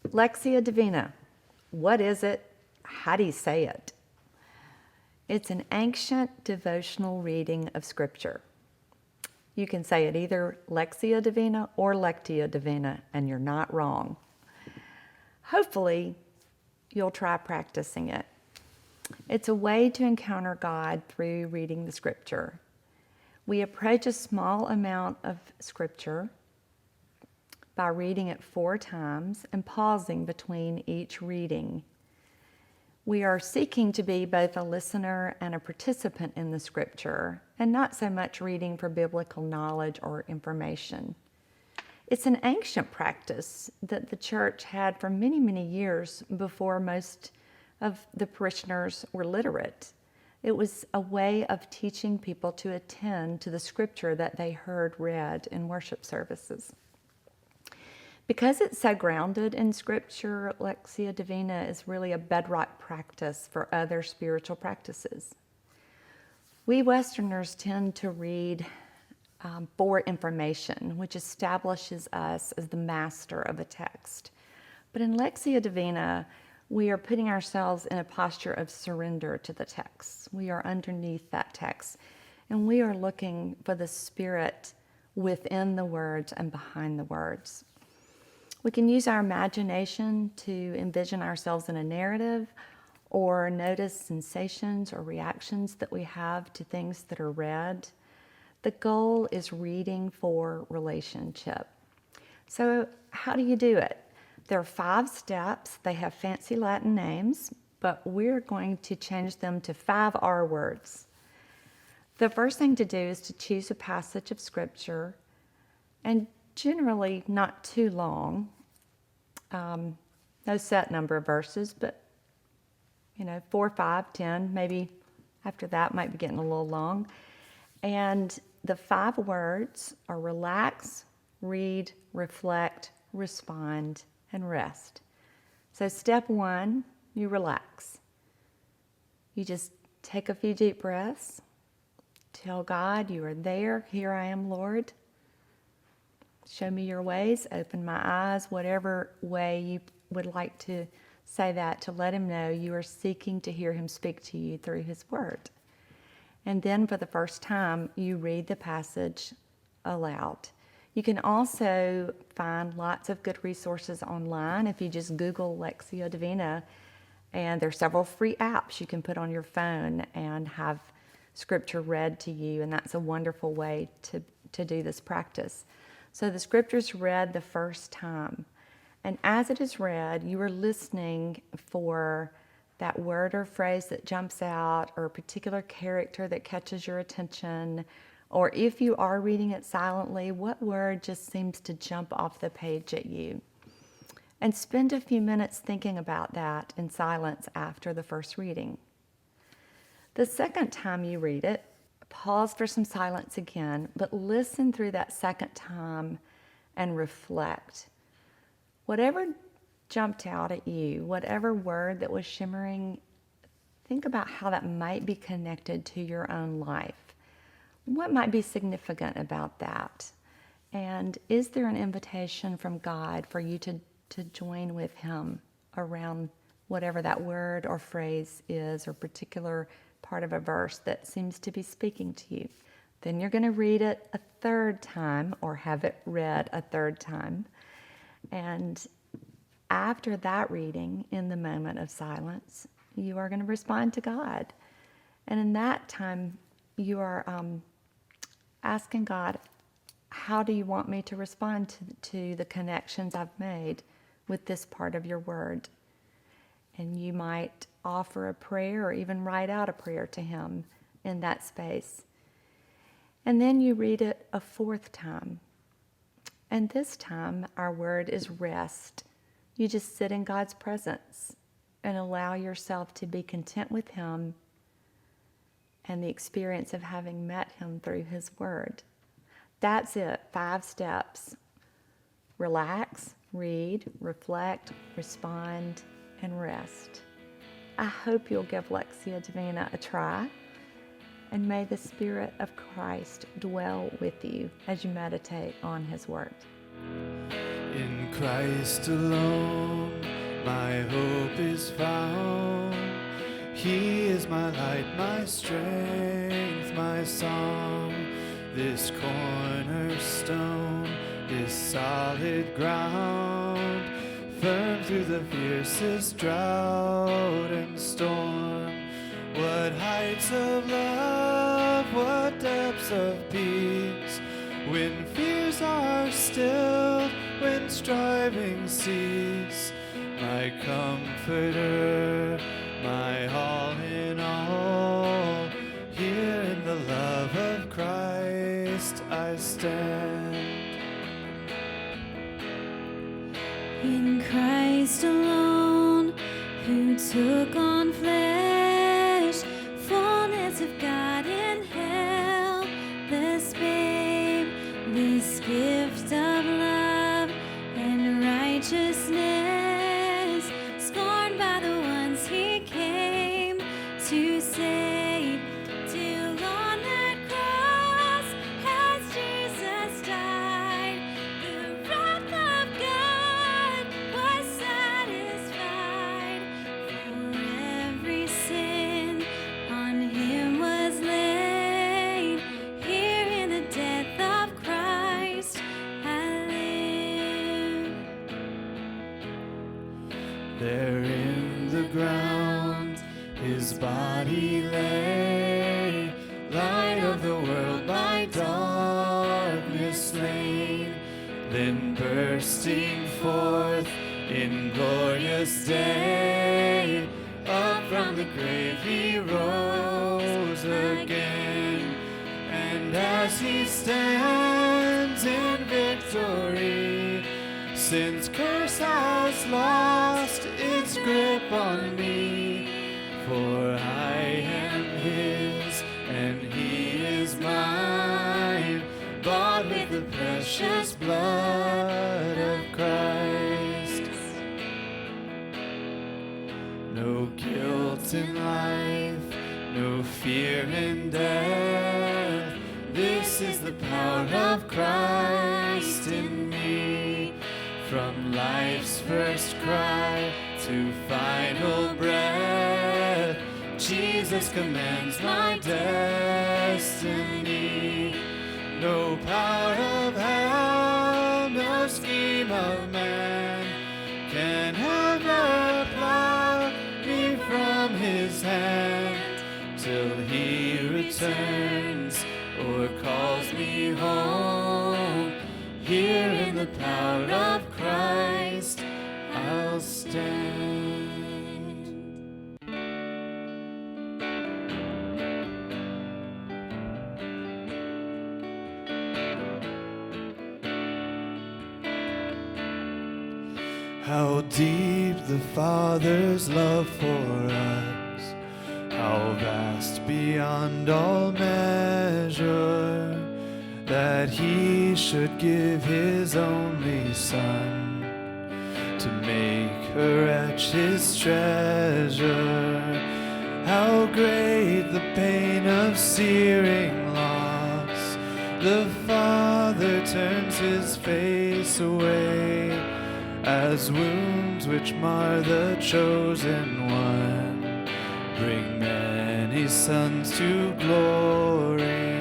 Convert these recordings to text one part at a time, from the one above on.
Lectio Divina. What is it? How do you say it? It's an ancient devotional reading of Scripture. You can say it either Lectio Divina or Lectio Divina, and you're not wrong. Hopefully, you'll try practicing it. It's a way to encounter God through reading the Scripture. We approach a small amount of Scripture by reading it 4 times and pausing between each reading. We are seeking to be both a listener and a participant in the Scripture, and not so much reading for biblical knowledge or information. It's an ancient practice that the church had for many, many years before most of the parishioners were literate. It was a way of teaching people to attend to the Scripture that they heard read in worship services. Because it's so grounded in Scripture, Lectio Divina is really a bedrock practice for other spiritual practices. We Westerners tend to read for information, which establishes us as the master of a text. But in Lectio Divina, we are putting ourselves in a posture of surrender to the text. We are underneath that text, and we are looking for the Spirit within the words and behind the words. We can use our imagination to envision ourselves in a narrative or notice sensations or reactions that we have to things that are read. The goal is reading for relationship. So how do you do it? There are 5 steps. They have fancy Latin names, but we're going to change them to 5 R words. The first thing to do is to choose a passage of Scripture, and generally not too long. No set number of verses, but 4, 5, 10, maybe after that might be getting a little long. And the 5 words are relax, read, reflect, respond, and rest. So step 1, you relax. You just take a few deep breaths. Tell God you are there. Here I am, Lord. Show me your ways, open my eyes, whatever way you would like to say that, to let him know you are seeking to hear him speak to you through his word. And then for the first time, you read the passage aloud. You can also find lots of good resources online if you just Google Lectio Divina, and there are several free apps you can put on your phone and have Scripture read to you, and that's a wonderful way to do this practice. So the Scripture is read the first time, and as it is read, you are listening for that word or phrase that jumps out, or a particular character that catches your attention, or if you are reading it silently, what word just seems to jump off the page at you. And spend a few minutes thinking about that in silence after the first reading. The second time you read it, pause for some silence again, but listen through that second time and reflect. Whatever jumped out at you, whatever word that was shimmering, think about how that might be connected to your own life. What might be significant about that? And is there an invitation from God for you to join with him around whatever that word or phrase is, or particular part of a verse that seems to be speaking to you? Then you're going to read it a 3rd time, or have it read a 3rd time. And after that reading, in the moment of silence, you are going to respond to God. And in that time, you are asking God, how do you want me to respond to the connections I've made with this part of your word? And you might offer a prayer or even write out a prayer to him in that space. And then you read it a 4th time. And this time, our word is rest. You just sit in God's presence and allow yourself to be content with him and the experience of having met him through his word. That's it, 5 steps. Relax, read, reflect, respond, and rest. I hope you'll give Lectio Divina a try, and may the Spirit of Christ dwell with you as you meditate on his word. In Christ alone, my hope is found. He is my light, my strength, my song. This cornerstone, this solid ground, firm through the fiercest drought and storm. What heights of love, what depths of peace, when fears are stilled, when striving cease. My comforter, my all in all, here in the love of Christ I stand. In Christ alone, who took on flesh, fullness of God in helpless babe, this gift of love and righteousness, scorned by the ones he came to save. Till on that cross, as Jesus died, the wrath of God was satisfied. For every sin on him was laid. Here in the death of Christ I live. There in the ground his body lay, light of the world by darkness slain. Then bursting forth in glorious day, up from the grave he rose again. And as he stands in victory, sin's curse has lost its grip on me. For I am his and he is mine, bought with the precious blood of Christ. No guilt in life, no fear in death. This is the power of Christ in me. From life's first cry to final breath, Jesus commands my destiny. No power of hell, no scheme of man can ever pluck me from his hand, till he returns or calls me home. Here in the power of Christ I'll stand. How deep the Father's love for us, how vast beyond all measure, that he should give his only Son to make a wretch his treasure. How great the pain of searing loss, the Father turns his face away, as wounds which mar the chosen one bring many sons to glory.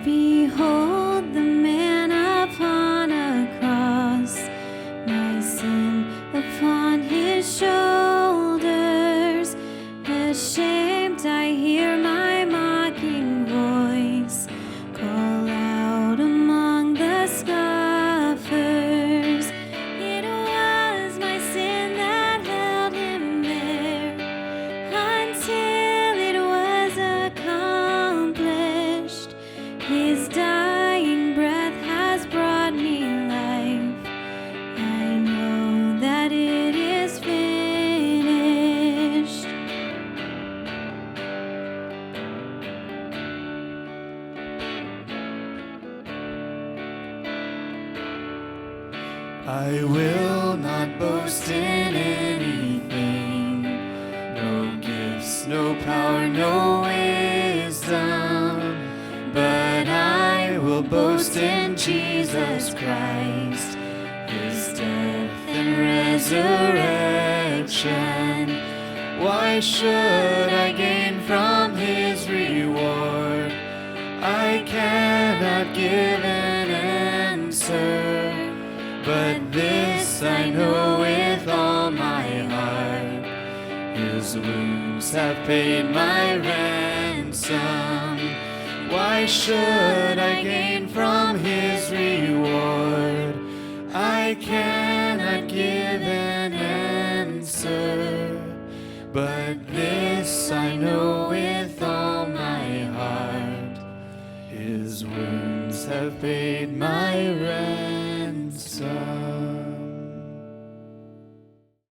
Behold the man upon a cross, my sin upon his shoulders. Ashamed I hear my mocking voice call out among the scoffers. It was my sin that held him there until it was accomplished. His dying breath has brought me life. I know that it is finished. I will not boast in anything, no no power, no wisdom, but I will boast in Jesus Christ, his death and resurrection. Why should I gain from his reward? I cannot give an answer, but this I know with all my heart: his wounds have paid my ransom. Why should I gain from his reward? I cannot give an answer, but this I know with all my heart: his wounds have paid my ransom.